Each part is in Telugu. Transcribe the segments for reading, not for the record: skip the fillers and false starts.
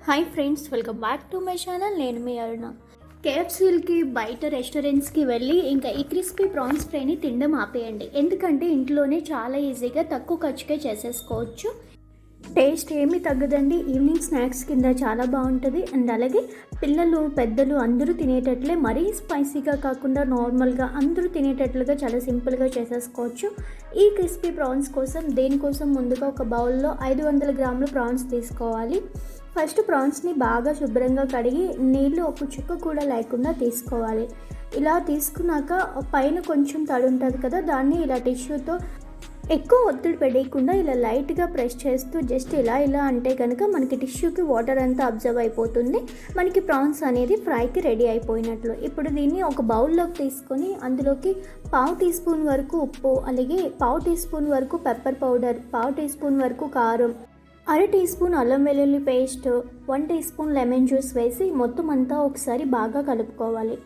Hi friends, welcome back to my channel. నేను మీ అరుణ. కేఎఫ్సీలకి బయట రెస్టారెంట్స్కి వెళ్ళి ఇంకా ఈ క్రిస్పీ ప్రాన్స్ ఫ్రైని తినడం ఆపేయండి. ఎందుకంటే ఇంట్లోనే చాలా ఈజీగా తక్కువ ఖర్చుకే చేసేసుకోవచ్చు. టేస్ట్ ఏమీ తగ్గదండి. ఈవినింగ్ స్నాక్స్ కింద చాలా బాగుంటుంది. అండ్ అలాగే పిల్లలు పెద్దలు అందరూ తినేటట్లే, మరీ స్పైసీగా కాకుండా నార్మల్గా అందరూ తినేటట్లుగా చాలా సింపుల్గా చేసేసుకోవచ్చు. ఈ క్రిస్పీ ప్రాన్స్ కోసం దేనికోసం ముందుగా ఒక బౌల్లో 500 గ్రాముల ప్రాన్స్ తీసుకోవాలి. ఫస్ట్ ప్రాన్స్ని బాగా శుభ్రంగా కడిగి నీళ్ళు ఒక చుక్క కూడా లేకుండా తీసుకోవాలి. ఇలా తీసుకున్నాక పైన కొంచెం తడి ఉంటుంది కదా, దాన్ని ఇలా టిష్యూతో ఎక్కువ ఒత్తిడి పెట్టకుండా ఇలా లైట్గా ప్రెస్ చేస్తూ జస్ట్ ఇలా అంటే కనుక మనకి టిష్యూకి వాటర్ అంతా అబ్జర్వ్ అయిపోతుంది. మనకి ప్రాన్స్ అనేది ఫ్రైకి రెడీ అయిపోయినట్లు. ఇప్పుడు దీన్ని ఒక బౌల్లోకి తీసుకొని అందులోకి 1/2 టీ స్పూన్ వరకు ఉప్పు, అలాగే 1/2 టీ స్పూన్ వరకు పెప్పర్ పౌడర్, 1/2 టీ స్పూన్ వరకు కారం, 1/2 టీ స్పూన్ అల్లం వెల్లుల్లి paste, 1 teaspoon lemon juice వేసి మొత్తం అంతా ఒకసారి బాగా కలుపుకోవాలి.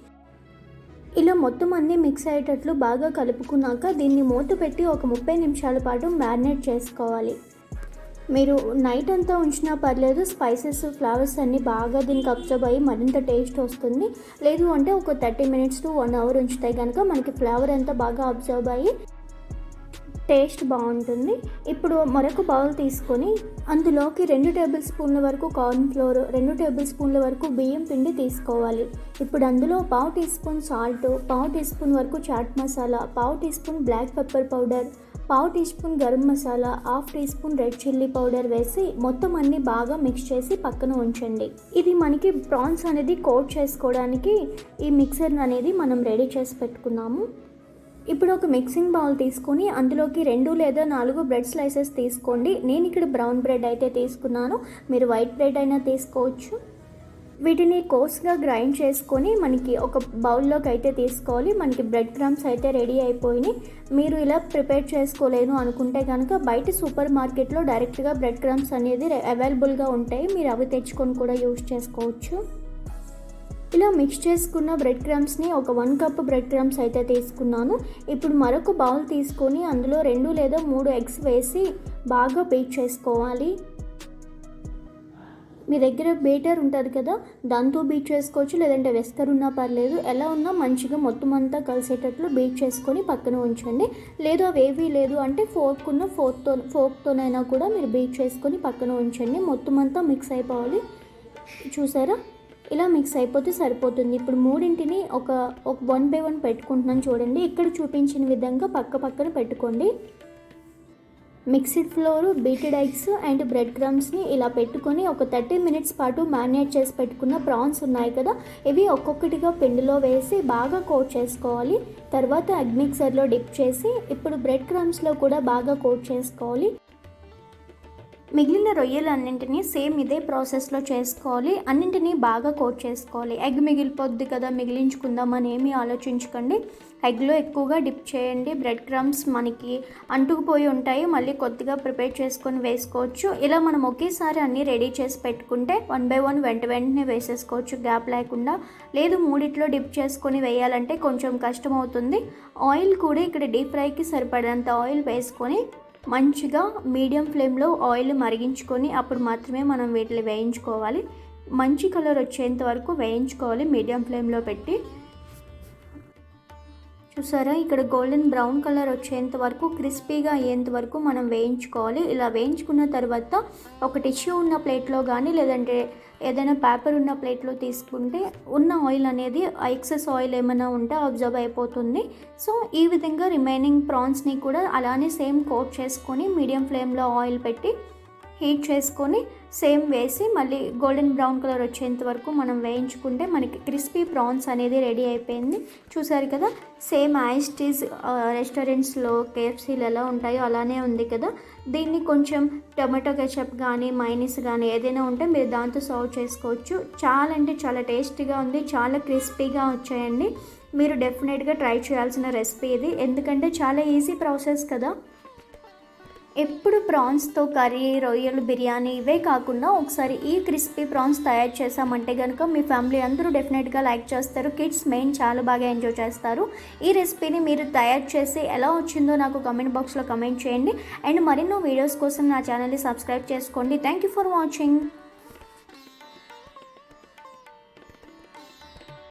ఇలా మొత్తం అన్నీ మిక్స్ అయ్యేటట్లు బాగా కలుపుకున్నాక దీన్ని మూత పెట్టి ఒక 30 నిమిషాల పాటు మ్యారినేట్ చేసుకోవాలి. మీరు నైట్ అంతా ఉంచినా పర్లేదు. స్పైసెస్, ఫ్లేవర్స్ అన్నీ బాగా దీనికి అబ్జర్వ్ అయ్యి మరింత టేస్ట్ వస్తుంది. లేదు అంటే ఒక 30 మినిట్స్ టు 1 అవర్ ఉంచితే కనుక మనకి ఫ్లేవర్ అంతా బాగా అబ్జర్వ్ అయ్యి టేస్ట్ బాగుంటుంది. ఇప్పుడు మరొక బౌల్ తీసుకొని అందులోకి 2 టేబుల్ స్పూన్ల వరకు కార్న్ ఫ్లోర్, 2 టేబుల్ స్పూన్ల వరకు బియ్యం పిండి తీసుకోవాలి. ఇప్పుడు అందులో 1/2 teaspoon salt, 1/2 teaspoon వరకు chaat masala, 1/2 teaspoon black pepper powder, 1/2 teaspoon garam masala, 1/2 teaspoon red chilli powder వేసి మొత్తం అన్నీ బాగా మిక్స్ చేసి పక్కన ఉంచండి. ఇది మనకి ప్రాన్స్ అనేది కోట్ చేసుకోవడానికి ఈ మిక్సర్ అనేది మనం రెడీ చేసి పెట్టుకున్నాము. ఇప్పుడు ఒక మిక్సింగ్ బౌల్ తీసుకొని అందులోకి 2 లేదా 4 బ్రెడ్ స్లైసెస్ తీసుకోండి. నేను ఇక్కడ బ్రౌన్ బ్రెడ్ అయితే తీసుకున్నాను, మీరు వైట్ బ్రెడ్ అయినా తీసుకోవచ్చు. వీటిని కోర్స్గా గ్రైండ్ చేసుకొని మనకి ఒక బౌల్లోకి అయితే తీసుకోవాలి. మనకి బ్రెడ్ క్రమ్స్ అయితే రెడీ అయిపోయినాయి. మీరు ఇలా ప్రిపేర్ చేసుకోలేను అనుకుంటే కనుక బయట సూపర్ మార్కెట్లో డైరెక్ట్గా బ్రెడ్ క్రమ్స్ అనేది అవైలబుల్గా ఉంటాయి, మీరు అవి తెచ్చుకొని కూడా యూజ్ చేసుకోవచ్చు. ఇలా మిక్స్ చేసుకున్న బ్రెడ్ క్రమ్స్ని ఒక 1 కప్ బ్రెడ్ క్రమ్స్ అయితే తీసుకున్నాను. ఇప్పుడు మరొక బౌల్ తీసుకొని అందులో 2 లేదా 3 ఎగ్స్ వేసి బాగా బీట్ చేసుకోవాలి. మీ దగ్గర బీటర్ ఉంటుంది కదా, దాంతో బీట్ చేసుకోవచ్చు, లేదంటే వెస్కర్ ఉన్నా పర్లేదు. ఎలా ఉన్నా మంచిగా మొత్తం అంతా కలిసేటట్లు బీట్ చేసుకొని పక్కన ఉంచండి. లేదు అవేవీ లేదు అంటే ఫోర్క్తోనైనా కూడా మీరు బీట్ చేసుకొని పక్కన ఉంచండి. మొత్తం అంతా మిక్స్ అయిపోవాలి. చూసారా, ఇలా మిక్స్ అయిపోతే సరిపోతుంది. ఇప్పుడు మూడింటిని ఒక 1 by 1 పెట్టుకుంటున్నాను చూడండి. ఇక్కడ చూపించిన విధంగా పక్కన పెట్టుకోండి. Mixed floor, బీటెడ్ eggs and bread క్రమ్స్ని ఇలా పెట్టుకొని ఒక 30 మినిట్స్ పాటు మ్యారినేట్ చేసి పెట్టుకున్న ప్రాన్స్ ఉన్నాయి కదా, ఇవి ఒక్కొక్కటిగా పిండిలో వేసి బాగా కోట్ చేసుకోవాలి. తర్వాత ఎగ్ మిక్సర్లో డిప్ చేసి ఇప్పుడు బ్రెడ్ క్రమ్స్లో కూడా బాగా కోట్ చేసుకోవాలి. మిగిలిన రొయ్యలన్నింటినీ సేమ్ ఇదే ప్రాసెస్లో చేసుకోవాలి. అన్నింటినీ బాగా కోట్ చేసుకోవాలి. ఎగ్ మిగిలిపోద్ది కదా, మిగిలించుకుందామని ఏమీ ఆలోచించకండి. ఎగ్లో ఎక్కువగా డిప్ చేయండి. బ్రెడ్ క్రమ్స్ మనకి అంటుకుపోయి ఉంటాయి, మళ్ళీ కొద్దిగా ప్రిపేర్ చేసుకొని వేసుకోవచ్చు. ఇలా మనం ఒకేసారి అన్నీ రెడీ చేసి పెట్టుకుంటే 1 by 1 వెంటనే వేసేసుకోవచ్చు గ్యాప్ లేకుండా. లేదు మూడిట్లో డిప్ చేసుకొని వేయాలంటే కొంచెం కష్టం అవుతుంది. ఆయిల్ కూడా ఇక్కడ డీప్ ఫ్రైకి సరిపడేంత ఆయిల్ వేసుకొని మంచిగా మీడియం ఫ్లేమ్లో ఆయిల్ మరిగించుకొని అప్పుడు మాత్రమే మనం వీటిని వేయించుకోవాలి. మంచి కలర్ వచ్చేంత వరకు వేయించుకోవాలి మీడియం ఫ్లేమ్లో పెట్టి. చూసారా, ఇక్కడ గోల్డెన్ బ్రౌన్ కలర్ వచ్చేంత వరకు, క్రిస్పీగా అయ్యేంత వరకు మనం వేయించుకోవాలి. ఇలా వేయించుకున్న తర్వాత ఒక టిష్యూ ఉన్న ప్లేట్లో కానీ లేదంటే ఏదైనా పేపర్ ఉన్న ప్లేట్లో తీసుకుంటే ఉన్న ఆయిల్ అనేది ఎక్సెస్ ఆయిల్ ఏమైనా ఉంటే అబ్జర్వ్ అయిపోతుంది. సో ఈ విధంగా రిమైనింగ్ ప్రాన్స్ని కూడా అలానే సేమ్ కోట్ చేసుకొని మీడియం ఫ్లేమ్లో ఆయిల్ పెట్టి హీట్ చేసుకొని సేమ్ వేసి మళ్ళీ గోల్డెన్ బ్రౌన్ కలర్ వచ్చేంత వరకు మనం వేయించుకుంటే మనకి క్రిస్పీ ప్రాన్స్ అనేది రెడీ అయిపోయింది. చూసారు కదా, సేమ్ యాజ్ ఇట్ ఈజ్ రెస్టారెంట్స్లో కేఎఫ్సీలు ఎలా ఉంటాయో అలానే ఉంది కదా. దీన్ని కొంచెం టొమాటో కెచప్ కానీ మైనీస్ కానీ ఏదైనా ఉంటే మీరు దాంతో సర్వ్ చేసుకోవచ్చు. చాలా అంటే చాలా టేస్టీగా ఉంది, చాలా క్రిస్పీగా వచ్చాయండి. మీరు డెఫినెట్గా ట్రై చేయాల్సిన రెసిపీ ఇది, ఎందుకంటే చాలా ఈజీ ప్రాసెస్ కదా. ఎప్పుడు ప్రాన్స్తో కర్రీ, రొయ్యలు, బిర్యానీ ఇవే కాకుండా ఒకసారి ఈ క్రిస్పీ ప్రాన్స్ తయారు చేసామంటే కనుక మీ ఫ్యామిలీ అందరూ డెఫినెట్గా లైక్ చేస్తారు. కిడ్స్ మెయిన్ చాలా బాగా ఎంజాయ్ చేస్తారు. ఈ రెసిపీని మీరు తయారు చేసి ఎలా వచ్చిందో నాకు కామెంట్ బాక్స్లో కామెంట్ చేయండి. అండ్ మరిన్నో వీడియోస్ కోసం నా ఛానల్ని సబ్స్క్రైబ్ చేసుకోండి. Thank you for watching.